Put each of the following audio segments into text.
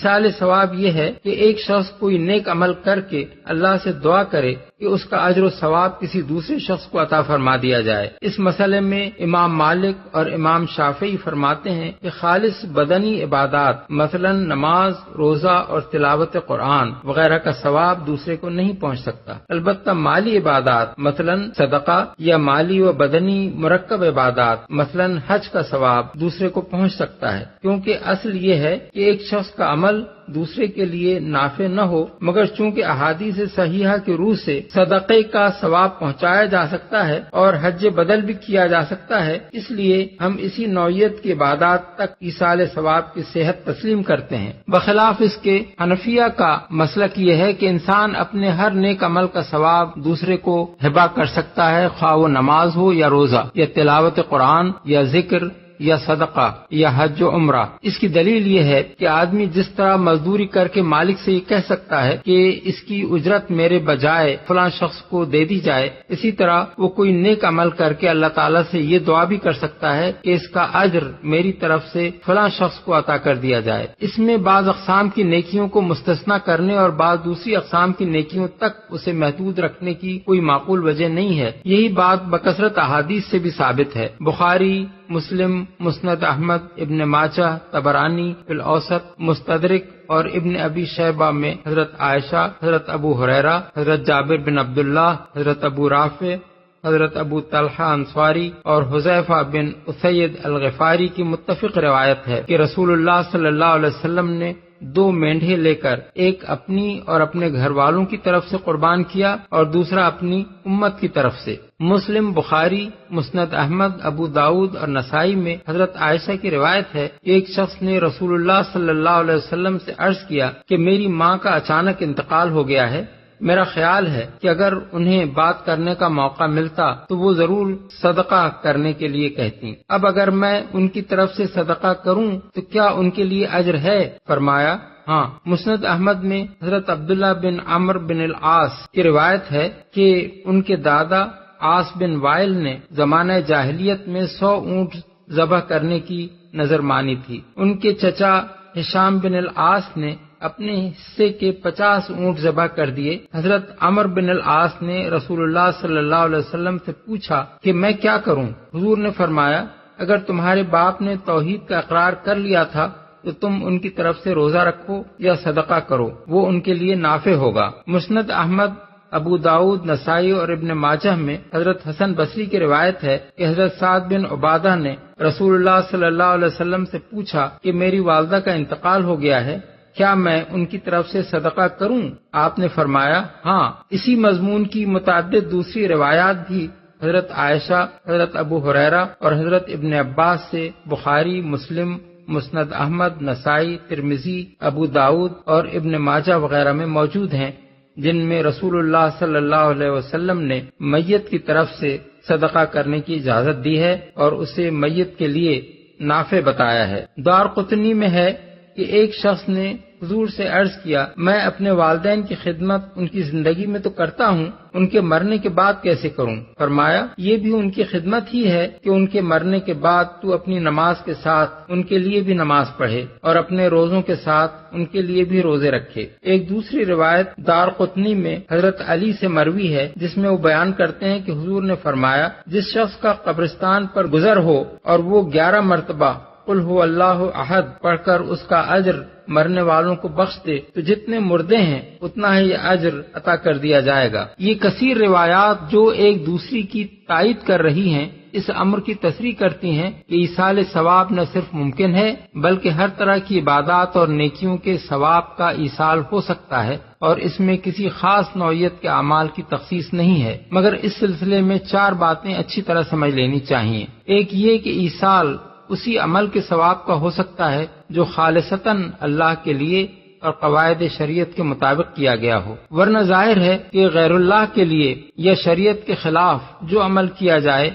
ایصال ثواب یہ ہے کہ ایک شخص کوئی نیک عمل کر کے اللہ سے دعا کرے کہ اس کا اجر و ثواب کسی دوسرے شخص کو عطا فرما دیا جائے۔ اس مسئلے میں امام مالک اور امام شافعی فرماتے ہیں کہ خالص بدنی عبادات مثلا نماز، روزہ اور تلاوت قرآن وغیرہ کا ثواب دوسرے کو نہیں پہنچ سکتا، البتہ مالی عبادات مثلا صدقہ یا مالی و بدنی مرکب عبادات مثلا حج کا ثواب دوسرے کو پہنچ سکتا ہے، کیونکہ اصل یہ ہے کہ ایک شخص کا عمل دوسرے کے لیے نافع نہ ہو، مگر چونکہ احادیث صحیحہ کی روح سے صدقے کا ثواب پہنچایا جا سکتا ہے اور حج بدل بھی کیا جا سکتا ہے، اس لیے ہم اسی نوعیت کی عبادات تک ایصال ثواب کی صحت تسلیم کرتے ہیں۔ بخلاف اس کے حنفیہ کا مسلک یہ ہے کہ انسان اپنے ہر نیک عمل کا ثواب دوسرے کو ہبہ کر سکتا ہے، خواہ وہ نماز ہو یا روزہ یا تلاوت قرآن یا ذکر یا صدقہ یا حج و عمرہ۔ اس کی دلیل یہ ہے کہ آدمی جس طرح مزدوری کر کے مالک سے یہ کہہ سکتا ہے کہ اس کی اجرت میرے بجائے فلاں شخص کو دے دی جائے، اسی طرح وہ کوئی نیک عمل کر کے اللہ تعالیٰ سے یہ دعا بھی کر سکتا ہے کہ اس کا اجر میری طرف سے فلاں شخص کو عطا کر دیا جائے۔ اس میں بعض اقسام کی نیکیوں کو مستثنی کرنے اور بعض دوسری اقسام کی نیکیوں تک اسے محدود رکھنے کی کوئی معقول وجہ نہیں ہے۔ یہی بات بکثرت احادیث سے بھی ثابت ہے۔ بخاری، مسلم، مسند احمد، ابن ماجہ، طبرانی فی الاوسط، مستدرک اور ابن ابی شیبہ میں حضرت عائشہ، حضرت ابو ہریرہ، حضرت جابر بن عبداللہ، حضرت ابو رافع، حضرت ابو طلحہ انصاری اور حذیفہ بن اسید الغفاری کی متفق روایت ہے کہ رسول اللہ صلی اللہ علیہ وسلم نے 2 مینڈھے لے کر ایک اپنی اور اپنے گھر والوں کی طرف سے قربان کیا اور دوسرا اپنی امت کی طرف سے۔ مسلم، بخاری، مسند احمد، ابو داؤد اور نسائی میں حضرت عائشہ کی روایت ہے کہ ایک شخص نے رسول اللہ صلی اللہ علیہ وسلم سے عرض کیا کہ میری ماں کا اچانک انتقال ہو گیا ہے، میرا خیال ہے کہ اگر انہیں بات کرنے کا موقع ملتا تو وہ ضرور صدقہ کرنے کے لیے کہتی، اب اگر میں ان کی طرف سے صدقہ کروں تو کیا ان کے لیے اجر ہے؟ فرمایا ہاں۔ مسند احمد میں حضرت عبداللہ بن عمرو بن العاص کی روایت ہے کہ ان کے دادا عاص بن وائل نے زمانہ جاہلیت میں 100 اونٹ ذبح کرنے کی نظر مانی تھی۔ ان کے چچا ہشام بن العاص نے اپنے حصے کے 50 اونٹ ذبح کر دیے۔ حضرت عمرو بن العاص نے رسول اللہ صلی اللہ علیہ وسلم سے پوچھا کہ میں کیا کروں؟ حضور نے فرمایا اگر تمہارے باپ نے توحید کا اقرار کر لیا تھا تو تم ان کی طرف سے روزہ رکھو یا صدقہ کرو، وہ ان کے لیے نافع ہوگا۔ مسند احمد، ابو داؤد، نسائی اور ابن ماجہ میں حضرت حسن بصری کی روایت ہے کہ حضرت سعد بن عبادہ نے رسول اللہ صلی اللہ علیہ وسلم سے پوچھا کہ میری والدہ کا انتقال ہو گیا ہے، کیا میں ان کی طرف سے صدقہ کروں؟ آپ نے فرمایا ہاں۔ اسی مضمون کی متعدد دوسری روایات بھی حضرت عائشہ، حضرت ابو ہریرہ اور حضرت ابن عباس سے بخاری، مسلم، مسند احمد، نسائی، ترمذی، ابو داؤد اور ابن ماجہ وغیرہ میں موجود ہیں، جن میں رسول اللہ صلی اللہ علیہ وسلم نے میت کی طرف سے صدقہ کرنے کی اجازت دی ہے اور اسے میت کے لیے نافع بتایا ہے۔ دارقطنی میں ہے کہ ایک شخص نے حضور سے عرض کیا میں اپنے والدین کی خدمت ان کی زندگی میں تو کرتا ہوں، ان کے مرنے کے بعد کیسے کروں؟ فرمایا یہ بھی ان کی خدمت ہی ہے کہ ان کے مرنے کے بعد تو اپنی نماز کے ساتھ ان کے لیے بھی نماز پڑھے اور اپنے روزوں کے ساتھ ان کے لیے بھی روزے رکھے۔ ایک دوسری روایت دارقطنی میں حضرت علی سے مروی ہے جس میں وہ بیان کرتے ہیں کہ حضور نے فرمایا جس شخص کا قبرستان پر گزر ہو اور وہ 11 مرتبہ قل هو اللہ احد پڑھ کر اس کا اجر مرنے والوں کو بخش دے تو جتنے مردے ہیں اتنا ہی اجر عطا کر دیا جائے گا۔ یہ کثیر روایات جو ایک دوسری کی تائید کر رہی ہیں اس امر کی تصریح کرتی ہیں کہ ایصال ثواب نہ صرف ممکن ہے بلکہ ہر طرح کی عبادات اور نیکیوں کے ثواب کا ایصال ہو سکتا ہے اور اس میں کسی خاص نوعیت کے اعمال کی تخصیص نہیں ہے، مگر اس سلسلے میں 4 باتیں اچھی طرح سمجھ لینی چاہیے۔ ایک یہ کہ ایصال اسی عمل کے ثواب کا ہو سکتا ہے جو خالصتاً اللہ کے لیے اور قواعد شریعت کے مطابق کیا گیا ہو، ورنہ ظاہر ہے کہ غیر اللہ کے لیے یا شریعت کے خلاف جو عمل کیا جائے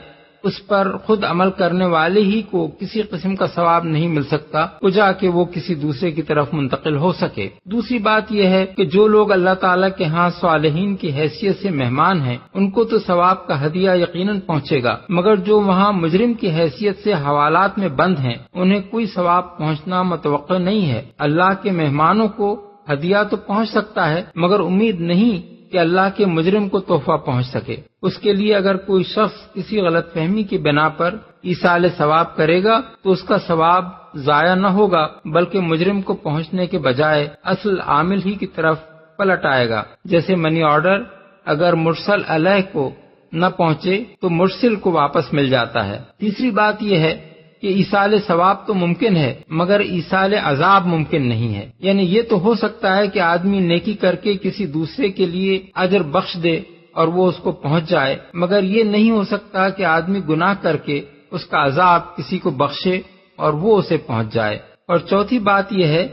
اس پر خود عمل کرنے والے ہی کو کسی قسم کا ثواب نہیں مل سکتا کجا کہ وہ کسی دوسرے کی طرف منتقل ہو سکے۔ دوسری بات یہ ہے کہ جو لوگ اللہ تعالیٰ کے ہاں صالحین کی حیثیت سے مہمان ہیں ان کو تو ثواب کا ہدیہ یقیناً پہنچے گا، مگر جو وہاں مجرم کی حیثیت سے حوالات میں بند ہیں انہیں کوئی ثواب پہنچنا متوقع نہیں ہے۔ اللہ کے مہمانوں کو ہدیہ تو پہنچ سکتا ہے مگر امید نہیں کہ اللہ کے مجرم کو تحفہ پہنچ سکے۔ اس کے لیے اگر کوئی شخص کسی غلط فہمی کی بنا پر ایصال ثواب کرے گا تو اس کا ثواب ضائع نہ ہوگا بلکہ مجرم کو پہنچنے کے بجائے اصل عامل ہی کی طرف پلٹ آئے گا۔ جیسے منی آرڈر اگر مرسل علیہ کو نہ پہنچے تو مرسل کو واپس مل جاتا ہے۔ تیسری بات یہ ہے کہ ایصال ثواب تو ممکن ہے مگر ایصال عذاب ممکن نہیں ہے، یعنی یہ تو ہو سکتا ہے کہ آدمی نیکی کر کے کسی دوسرے کے لیے اجر بخش دے اور وہ اس کو پہنچ جائے، مگر یہ نہیں ہو سکتا کہ آدمی گناہ کر کے اس کا عذاب کسی کو بخشے اور وہ اسے پہنچ جائے۔ اور چوتھی بات یہ ہے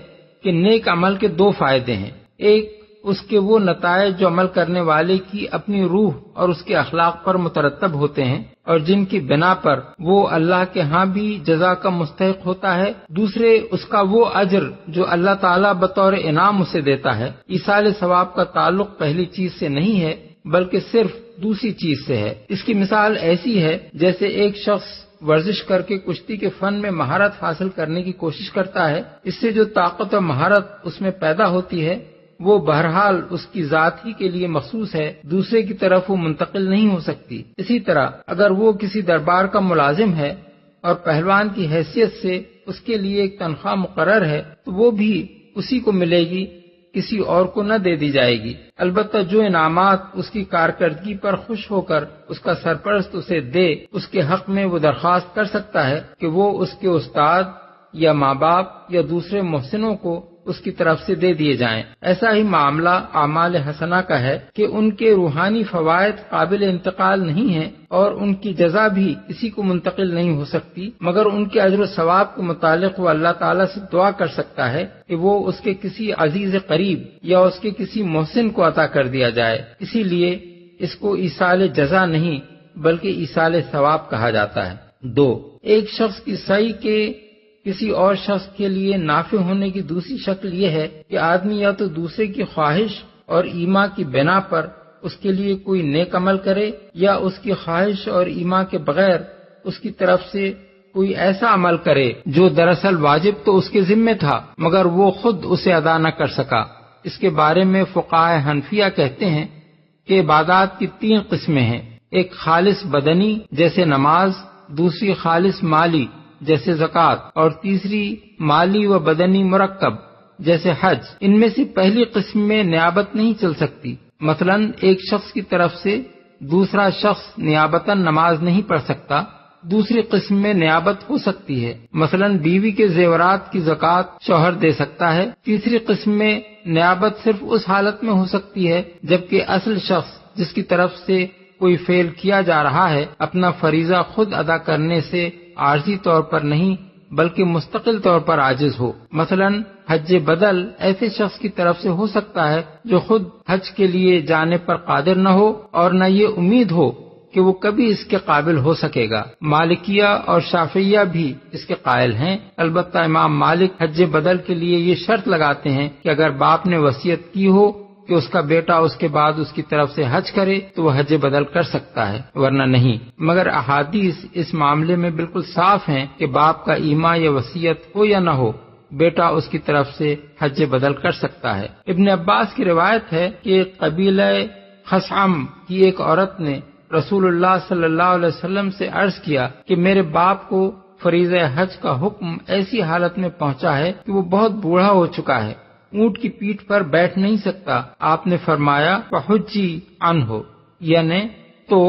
کہ نیک عمل کے دو فائدے ہیں، ایک اس کے وہ نتائج جو عمل کرنے والے کی اپنی روح اور اس کے اخلاق پر مترتب ہوتے ہیں اور جن کی بنا پر وہ اللہ کے ہاں بھی جزا کا مستحق ہوتا ہے، دوسرے اس کا وہ اجر جو اللہ تعالیٰ بطور انعام اسے دیتا ہے۔ ایصال ثواب کا تعلق پہلی چیز سے نہیں ہے بلکہ صرف دوسری چیز سے ہے۔ اس کی مثال ایسی ہے جیسے ایک شخص ورزش کر کے کشتی کے فن میں مہارت حاصل کرنے کی کوشش کرتا ہے، اس سے جو طاقت اور مہارت اس میں پیدا ہوتی ہے وہ بہرحال اس کی ذات ہی کے لیے مخصوص ہے، دوسرے کی طرف وہ منتقل نہیں ہو سکتی۔ اسی طرح اگر وہ کسی دربار کا ملازم ہے اور پہلوان کی حیثیت سے اس کے لیے ایک تنخواہ مقرر ہے تو وہ بھی اسی کو ملے گی، کسی اور کو نہ دے دی جائے گی۔ البتہ جو انعامات اس کی کارکردگی پر خوش ہو کر اس کا سرپرست اسے دے، اس کے حق میں وہ درخواست کر سکتا ہے کہ وہ اس کے استاد یا ماں باپ یا دوسرے محسنوں کو اس کی طرف سے دے دیے جائیں۔ ایسا ہی معاملہ اعمال حسنہ کا ہے کہ ان کے روحانی فوائد قابل انتقال نہیں ہیں اور ان کی جزا بھی کسی کو منتقل نہیں ہو سکتی، مگر ان کے اجر و ثواب کے متعلق وہ اللہ تعالیٰ سے دعا کر سکتا ہے کہ وہ اس کے کسی عزیز قریب یا اس کے کسی محسن کو عطا کر دیا جائے۔ اسی لیے اس کو ایصال جزا نہیں بلکہ ایصال ثواب کہا جاتا ہے۔ 2، ایک شخص کی سعی کے کسی اور شخص کے لیے نافع ہونے کی دوسری شکل یہ ہے کہ آدمی یا تو دوسرے کی خواہش اور ایما کی بنا پر اس کے لیے کوئی نیک عمل کرے یا اس کی خواہش اور ایما کے بغیر اس کی طرف سے کوئی ایسا عمل کرے جو دراصل واجب تو اس کے ذمہ تھا مگر وہ خود اسے ادا نہ کر سکا۔ اس کے بارے میں فقہائے حنفیہ کہتے ہیں کہ عبادات کی 3 قسمیں ہیں، ایک خالص بدنی جیسے نماز، دوسری خالص مالی جیسے زکوٰۃ اور تیسری مالی و بدنی مرکب جیسے حج۔ ان میں سے پہلی قسم میں نیابت نہیں چل سکتی، مثلا ایک شخص کی طرف سے دوسرا شخص نیابتاً نماز نہیں پڑھ سکتا۔ دوسری قسم میں نیابت ہو سکتی ہے، مثلا بیوی کے زیورات کی زکوٰۃ شوہر دے سکتا ہے۔ تیسری قسم میں نیابت صرف اس حالت میں ہو سکتی ہے جبکہ اصل شخص جس کی طرف سے کوئی فعل کیا جا رہا ہے اپنا فریضہ خود ادا کرنے سے عارضی طور پر نہیں بلکہ مستقل طور پر عاجز ہو۔ مثلا حج بدل ایسے شخص کی طرف سے ہو سکتا ہے جو خود حج کے لیے جانے پر قادر نہ ہو اور نہ یہ امید ہو کہ وہ کبھی اس کے قابل ہو سکے گا۔ مالکیہ اور شافعیہ بھی اس کے قائل ہیں، البتہ امام مالک حج بدل کے لیے یہ شرط لگاتے ہیں کہ اگر باپ نے وصیت کی ہو کہ اس کا بیٹا اس کے بعد اس کی طرف سے حج کرے تو وہ حج بدل کر سکتا ہے ورنہ نہیں، مگر احادیث اس معاملے میں بالکل صاف ہیں کہ باپ کا ایما یا وصیت ہو یا نہ ہو بیٹا اس کی طرف سے حج بدل کر سکتا ہے۔ ابن عباس کی روایت ہے کہ قبیلہ خثعم کی ایک عورت نے رسول اللہ صلی اللہ علیہ وسلم سے عرض کیا کہ میرے باپ کو فریضہ حج کا حکم ایسی حالت میں پہنچا ہے کہ وہ بہت بوڑھا ہو چکا ہے، اونٹ کی پیٹھ پر بیٹھ نہیں سکتا۔ آپ نے فرمایا فحجی عنہ، یعنی تو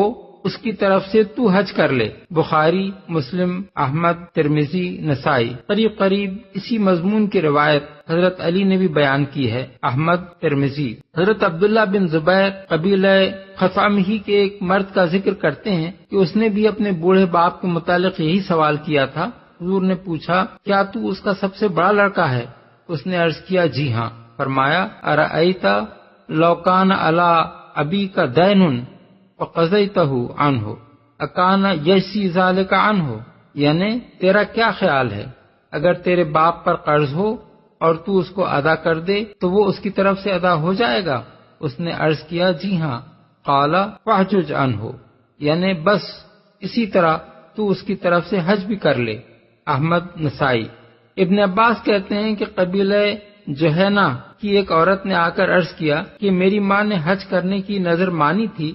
اس کی طرف سے تو حج کر لے۔ بخاری، مسلم، احمد، ترمذی، نسائی۔ قریب قریب اسی مضمون کی روایت حضرت علی نے بھی بیان کی ہے، احمد، ترمذی۔ حضرت عبداللہ بن زبیر قبیلہ خثعم ہی کے ایک مرد کا ذکر کرتے ہیں کہ اس نے بھی اپنے بوڑھے باپ کے متعلق یہی سوال کیا تھا۔ حضور نے پوچھا کیا تو اس کا سب سے بڑا لڑکا ہے؟ اس نے عرض کیا جی ہاں۔ فرمایا ارأیت لو کان علی ابیک دین فقضیتہ عنہ، اکانا یجزی ذالک عنہ، یعنی تیرا کیا خیال ہے اگر تیرے باپ پر قرض ہو اور تو اس کو ادا کر دے تو وہ اس کی طرف سے ادا ہو جائے گا؟ اس نے عرض کیا جی ہاں۔ قال فاحجج عنہ، یعنی بس اسی طرح تو اس کی طرف سے حج بھی کر لے۔ احمد، نسائی۔ ابن عباس کہتے ہیں کہ قبیلہ جہینہ کی ایک عورت نے آ کر عرض کیا کہ میری ماں نے حج کرنے کی نظر مانی تھی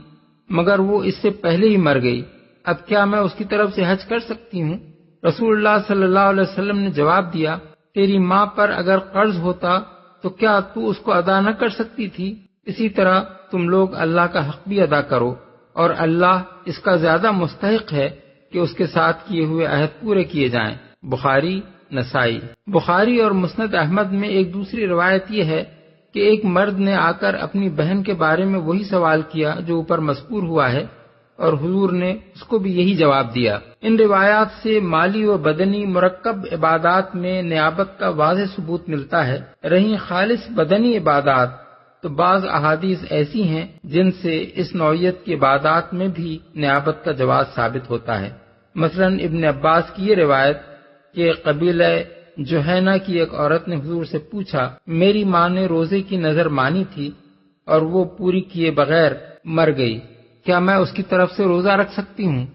مگر وہ اس سے پہلے ہی مر گئی، اب کیا میں اس کی طرف سے حج کر سکتی ہوں؟ رسول اللہ صلی اللہ علیہ وسلم نے جواب دیا، تیری ماں پر اگر قرض ہوتا تو کیا تو اس کو ادا نہ کر سکتی تھی؟ اسی طرح تم لوگ اللہ کا حق بھی ادا کرو، اور اللہ اس کا زیادہ مستحق ہے کہ اس کے ساتھ کیے ہوئے عہد پورے کیے جائیں۔ بخاری، نسائی۔ بخاری اور مسند احمد میں ایک دوسری روایت یہ ہے کہ ایک مرد نے آ کر اپنی بہن کے بارے میں وہی سوال کیا جو اوپر مذکور ہوا ہے، اور حضور نے اس کو بھی یہی جواب دیا۔ ان روایات سے مالی و بدنی مرکب عبادات میں نیابت کا واضح ثبوت ملتا ہے۔ رہی خالص بدنی عبادات تو بعض احادیث ایسی ہیں جن سے اس نوعیت کی عبادات میں بھی نیابت کا جواز ثابت ہوتا ہے۔ مثلا ابن عباس کی یہ روایت کہ قبیلہ جہینہ کی ایک عورت نے حضور سے پوچھا، میری ماں نے روزے کی نظر مانی تھی اور وہ پوری کیے بغیر مر گئی، کیا میں اس کی طرف سے روزہ رکھ سکتی ہوں؟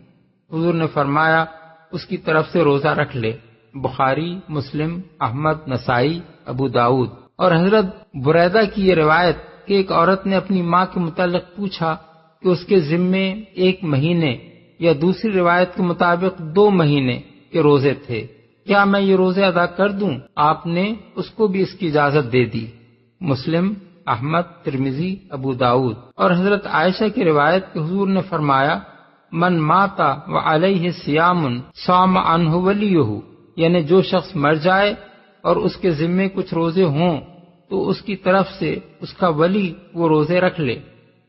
حضور نے فرمایا، اس کی طرف سے روزہ رکھ لے۔ بخاری، مسلم، احمد، نسائی، ابو داؤد۔ اور حضرت بریدہ کی یہ روایت کہ ایک عورت نے اپنی ماں کے متعلق پوچھا کہ اس کے ذمے 1 مہینے یا دوسری روایت کے مطابق 2 مہینے کے روزے تھے، کیا میں یہ روزے ادا کر دوں؟ آپ نے اس کو بھی اس کی اجازت دے دی۔ مسلم، احمد، ترمذی، ابو داؤد۔ اور حضرت عائشہ کی روایت کہ حضور نے فرمایا، من مات وعلیہ صیام صام عنہ ولیہ، یعنی جو شخص مر جائے اور اس کے ذمے کچھ روزے ہوں تو اس کی طرف سے اس کا ولی وہ روزے رکھ لے۔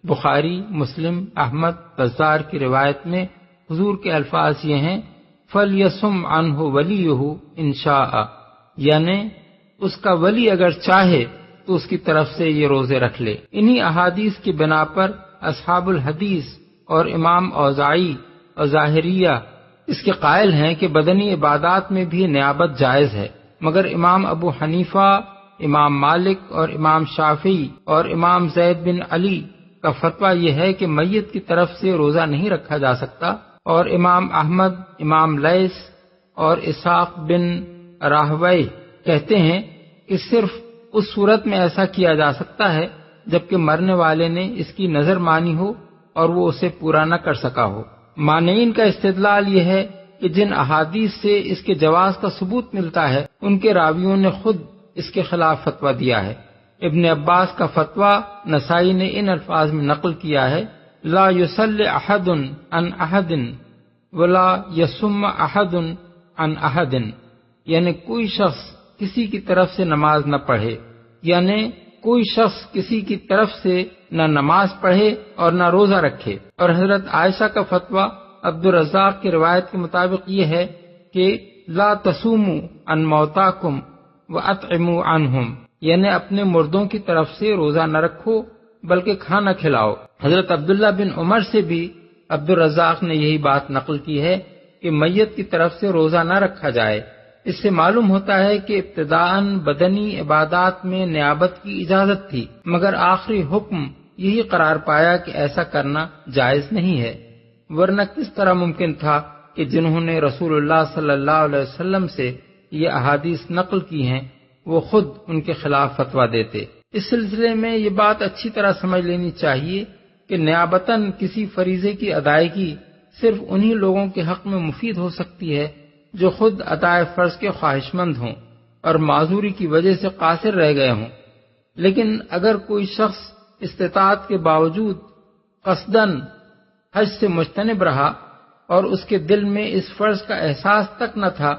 بخاری، مسلم، احمد، بزار کی روایت میں حضور کے الفاظ یہ ہیں، فَلْيَصُمْ عَنْهُ وَلِيُّهُ إِنْ شَاءَ، یعنی اس کا ولی اگر چاہے تو اس کی طرف سے یہ روزے رکھ لے۔ انہی احادیث کی بنا پر اصحاب الحدیث اور امام اوزاعی اور ظاہریہ اس کے قائل ہیں کہ بدنی عبادات میں بھی نیابت جائز ہے، مگر امام ابو حنیفہ، امام مالک اور امام شافعی اور امام زید بن علی کا فتویٰ یہ ہے کہ میت کی طرف سے روزہ نہیں رکھا جا سکتا، اور امام احمد، امام لیث اور اسحاق بن راہوی کہتے ہیں کہ صرف اس صورت میں ایسا کیا جا سکتا ہے جبکہ مرنے والے نے اس کی نظر مانی ہو اور وہ اسے پورا نہ کر سکا ہو۔ مانعین کا استدلال یہ ہے کہ جن احادیث سے اس کے جواز کا ثبوت ملتا ہے ان کے راویوں نے خود اس کے خلاف فتویٰ دیا ہے۔ ابن عباس کا فتویٰ نسائی نے ان الفاظ میں نقل کیا ہے، لا يصلی احد عن احد ولا یصم احد عن احد، یعنی کوئی شخص کسی کی طرف سے نماز نہ پڑھے، یعنی کوئی شخص کسی کی طرف سے نہ نماز پڑھے اور نہ روزہ رکھے۔ اور حضرت عائشہ کا فتویٰ عبد الرزاق کی روایت کے مطابق یہ ہے کہ لا تصوموا عن موتاکم واطعموا عنہم، یعنی اپنے مردوں کی طرف سے روزہ نہ رکھو بلکہ کھانا کھلاؤ۔ حضرت عبداللہ بن عمر سے بھی عبد الرزاق نے یہی بات نقل کی ہے کہ میت کی طرف سے روزہ نہ رکھا جائے۔ اس سے معلوم ہوتا ہے کہ ابتداءً بدنی عبادات میں نیابت کی اجازت تھی، مگر آخری حکم یہی قرار پایا کہ ایسا کرنا جائز نہیں ہے، ورنہ کس طرح ممکن تھا کہ جنہوں نے رسول اللہ صلی اللہ علیہ وسلم سے یہ احادیث نقل کی ہیں وہ خود ان کے خلاف فتویٰ دیتے۔ اس سلسلے میں یہ بات اچھی طرح سمجھ لینی چاہیے کہ نیابتاً کسی فریضے کی ادائیگی صرف انہی لوگوں کے حق میں مفید ہو سکتی ہے جو خود ادائے فرض کے خواہش مند ہوں اور معذوری کی وجہ سے قاصر رہ گئے ہوں، لیکن اگر کوئی شخص استطاعت کے باوجود قصداً حج سے مجتنب رہا اور اس کے دل میں اس فرض کا احساس تک نہ تھا،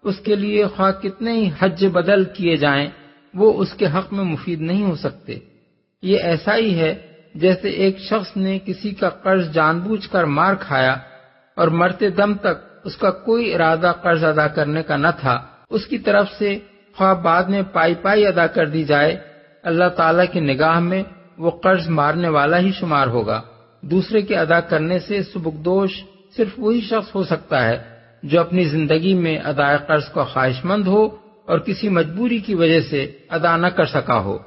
اس کے لیے خواہ کتنے ہی حج بدل کیے جائیں وہ اس کے حق میں مفید نہیں ہو سکتے۔ یہ ایسا ہی ہے جیسے ایک شخص نے کسی کا قرض جان بوجھ کر مار کھایا اور مرتے دم تک اس کا کوئی ارادہ قرض ادا کرنے کا نہ تھا، اس کی طرف سے خواہ بعد میں پائی پائی ادا کر دی جائے، اللہ تعالیٰ کی نگاہ میں وہ قرض مارنے والا ہی شمار ہوگا۔ دوسرے کے ادا کرنے سے سبکدوش صرف وہی شخص ہو سکتا ہے جو اپنی زندگی میں ادائے قرض کا خواہش مند ہو اور کسی مجبوری کی وجہ سے ادا نہ کر سکا ہو۔